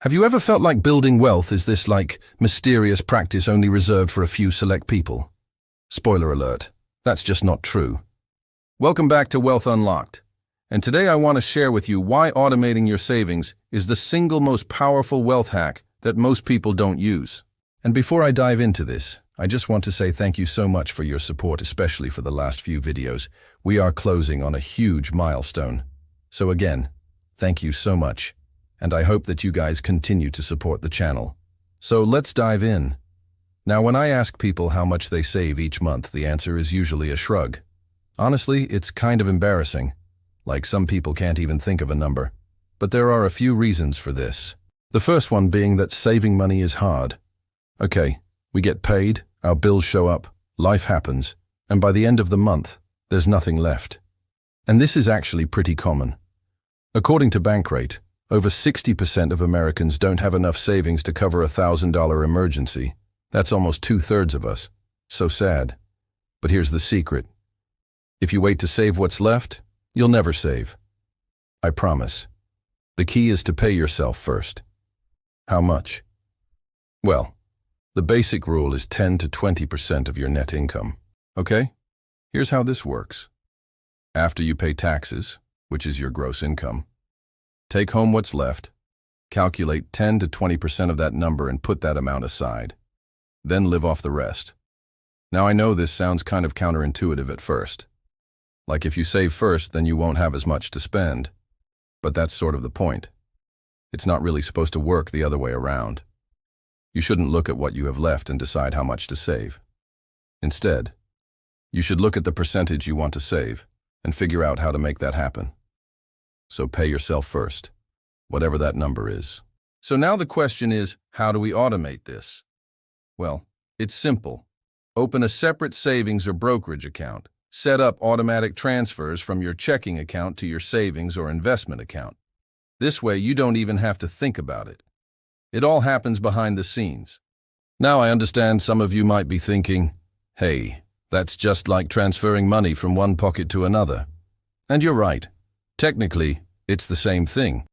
Have you ever felt like building wealth is this mysterious practice only reserved for a few select people? Spoiler alert, that's just not true. Welcome back to Wealth Unlocked, and today I want to share with you why automating your savings is the single most powerful wealth hack that most people don't use. And before I dive into this, I just want to say thank you so much for your support, especially for the last few videos. We are closing on a huge milestone. So again, thank you so much. And I hope that you guys continue to support the channel. So let's dive in. Now, when I ask people how much they save each month, the answer is usually a shrug. Honestly, it's kind of embarrassing. Like, some people can't even think of a number. But there are a few reasons for this. The first one being that saving money is hard. Okay, we get paid, our bills show up, life happens, and by the end of the month, there's nothing left. And this is actually pretty common. According to Bankrate, over 60% of Americans don't have enough savings to cover a $1,000 emergency. That's almost 2/3 of us. So sad. But here's the secret. If you wait to save what's left, you'll never save. I promise. The key is to pay yourself first. How much? Well, the basic rule is 10 to 20% of your net income. Okay? Here's how this works. After you pay taxes, which is your gross income, take home what's left, calculate 10 to 20% of that number and put that amount aside. Then live off the rest. Now, I know this sounds kind of counterintuitive at first. Like, if you save first, then you won't have as much to spend. But that's sort of the point. It's not really supposed to work the other way around. You shouldn't look at what you have left and decide how much to save. Instead, you should look at the percentage you want to save and figure out how to make that happen. So pay yourself first, whatever that number is. So now the question is, how do we automate this? Well, it's simple. Open a separate savings or brokerage account. Set up automatic transfers from your checking account to your savings or investment account. This way, you don't even have to think about it. It all happens behind the scenes. Now, I understand some of you might be thinking, hey, that's just like transferring money from one pocket to another. And you're right. Technically, it's the same thing.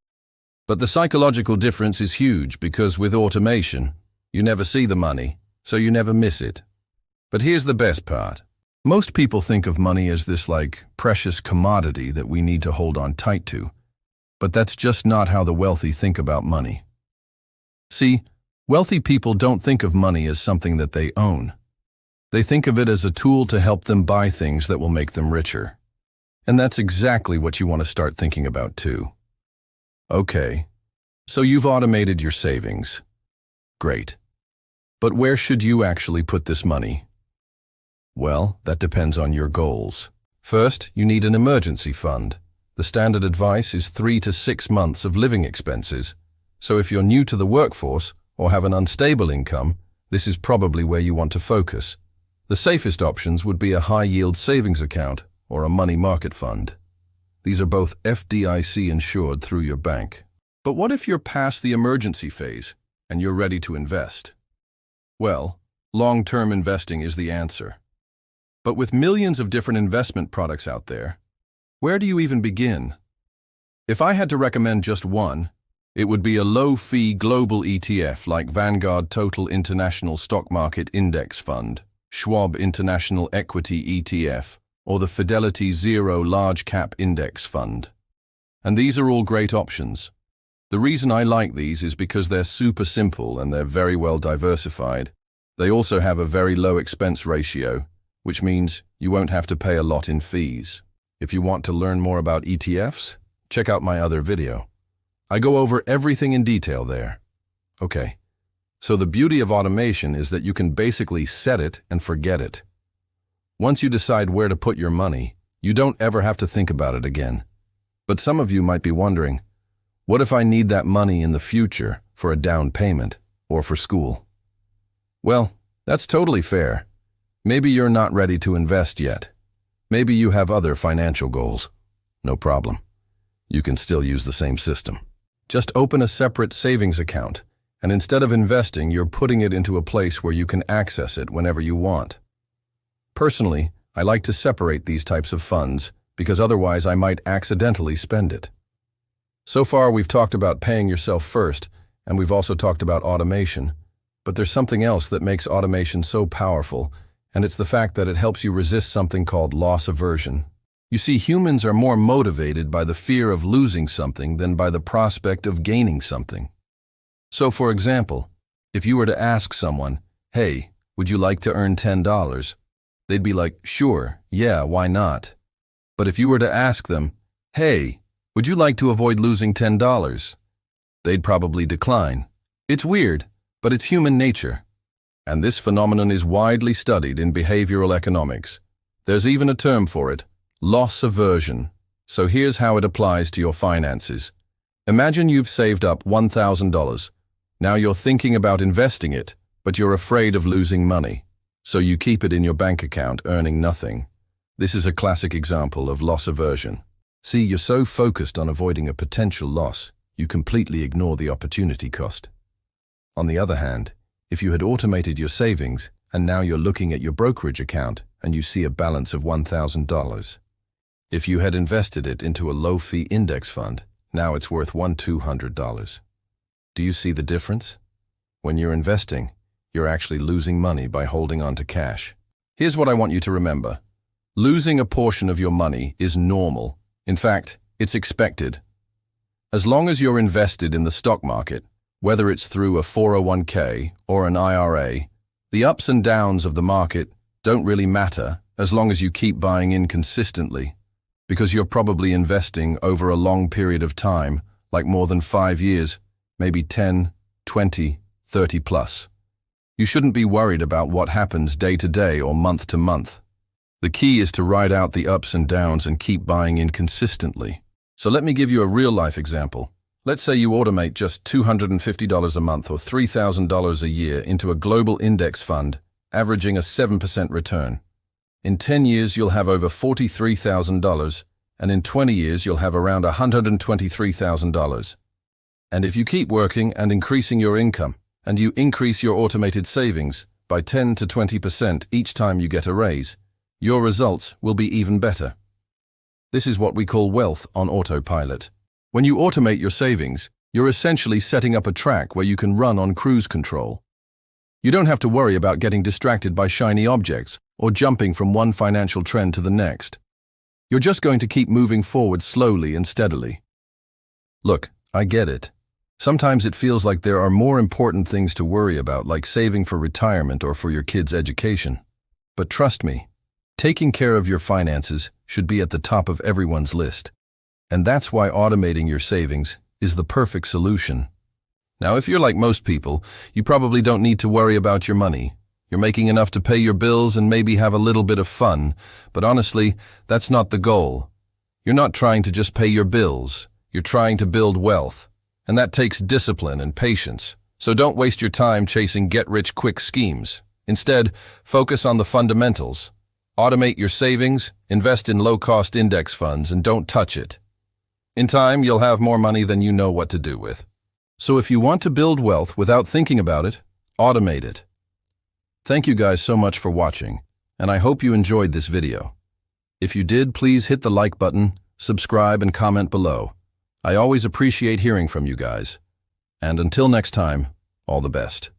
But the psychological difference is huge because with automation, you never see the money, so you never miss it. But here's the best part. Most people think of money as this precious commodity that we need to hold on tight to. But that's just not how the wealthy think about money. See, wealthy people don't think of money as something that they own. They think of it as a tool to help them buy things that will make them richer. And that's exactly what you want to start thinking about too. Okay, so you've automated your savings. Great. But where should you actually put this money? Well, that depends on your goals. First, you need an emergency fund. The standard advice is 3 to 6 months of living expenses. So if you're new to the workforce or have an unstable income, this is probably where you want to focus. The safest options would be a high-yield savings account or a money market fund. These are both FDIC insured through your bank. But what if you're past the emergency phase and you're ready to invest? Well, long-term investing is the answer. But with millions of different investment products out there, where do you even begin? If I had to recommend just one, it would be a low-fee global ETF like Vanguard Total International Stock Market Index Fund, Schwab International Equity ETF, or the Fidelity Zero Large Cap Index Fund. And these are all great options. The reason I like these is because they're super simple and they're very well diversified. They also have a very low expense ratio, which means you won't have to pay a lot in fees. If you want to learn more about ETFs, check out my other video. I go over everything in detail there. Okay, so the beauty of automation is that you can basically set it and forget it. Once you decide where to put your money, you don't ever have to think about it again. But some of you might be wondering, what if I need that money in the future for a down payment or for school? Well, that's totally fair. Maybe you're not ready to invest yet. Maybe you have other financial goals. No problem. You can still use the same system. Just open a separate savings account, and instead of investing, you're putting it into a place where you can access it whenever you want. Personally, I like to separate these types of funds because otherwise I might accidentally spend it. So far, we've talked about paying yourself first, And we've also talked about automation. But there's something else that makes automation so powerful, and it's the fact that it helps you resist something called loss aversion. You see, humans are more motivated by the fear of losing something than by the prospect of gaining something. So, for example, if you were to ask someone, "Hey, would you like to earn $10?" They'd be like, "Sure, yeah, why not?" But if you were to ask them, "Hey, would you like to avoid losing $10?" They'd probably decline. It's weird, but it's human nature. And this phenomenon is widely studied in behavioral economics. There's even a term for it, loss aversion. So here's how it applies to your finances. Imagine you've saved up $1,000. Now you're thinking about investing it, but you're afraid of losing money. So you keep it in your bank account earning nothing. This is a classic example of loss aversion. See, you're so focused on avoiding a potential loss, you completely ignore the opportunity cost. On the other hand, if you had automated your savings and now you're looking at your brokerage account and you see a balance of $1,000. If you had invested it into a low-fee index fund, now it's worth $200. Do you see the difference? When you're investing, you're actually losing money by holding on to cash. Here's what I want you to remember. Losing a portion of your money is normal. In fact, it's expected. As long as you're invested in the stock market, whether it's through a 401k or an IRA, the ups and downs of the market don't really matter as long as you keep buying in consistently, because you're probably investing over a long period of time, like more than 5 years, maybe 10, 20, 30 plus. You shouldn't be worried about what happens day to day or month to month. The key is to ride out the ups and downs and keep buying in consistently. So let me give you a real-life example. Let's say you automate just $250 a month or $3,000 a year into a global index fund, averaging a 7% return. In 10 years, you'll have over $43,000, and in 20 years, you'll have around $123,000. And if you keep working and increasing your income, and you increase your automated savings by 10 to 20% each time you get a raise, your results will be even better. This is what we call wealth on autopilot. When you automate your savings, you're essentially setting up a track where you can run on cruise control. You don't have to worry about getting distracted by shiny objects or jumping from one financial trend to the next. You're just going to keep moving forward slowly and steadily. Look, I get it. Sometimes it feels like there are more important things to worry about, like saving for retirement or for your kids' education. But trust me, taking care of your finances should be at the top of everyone's list. And that's why automating your savings is the perfect solution. Now, if you're like most people, you probably don't need to worry about your money. You're making enough to pay your bills and maybe have a little bit of fun. But honestly, that's not the goal. You're not trying to just pay your bills. You're trying to build wealth. And that takes discipline and patience. So don't waste your time chasing get-rich-quick schemes. Instead, focus on the fundamentals. Automate your savings, invest in low-cost index funds, and don't touch it. In time, you'll have more money than you know what to do with. So if you want to build wealth without thinking about it, automate it. Thank you guys so much for watching, and I hope you enjoyed this video. If you did, please hit the like button, subscribe, and comment below. I always appreciate hearing from you guys. And until next time, all the best.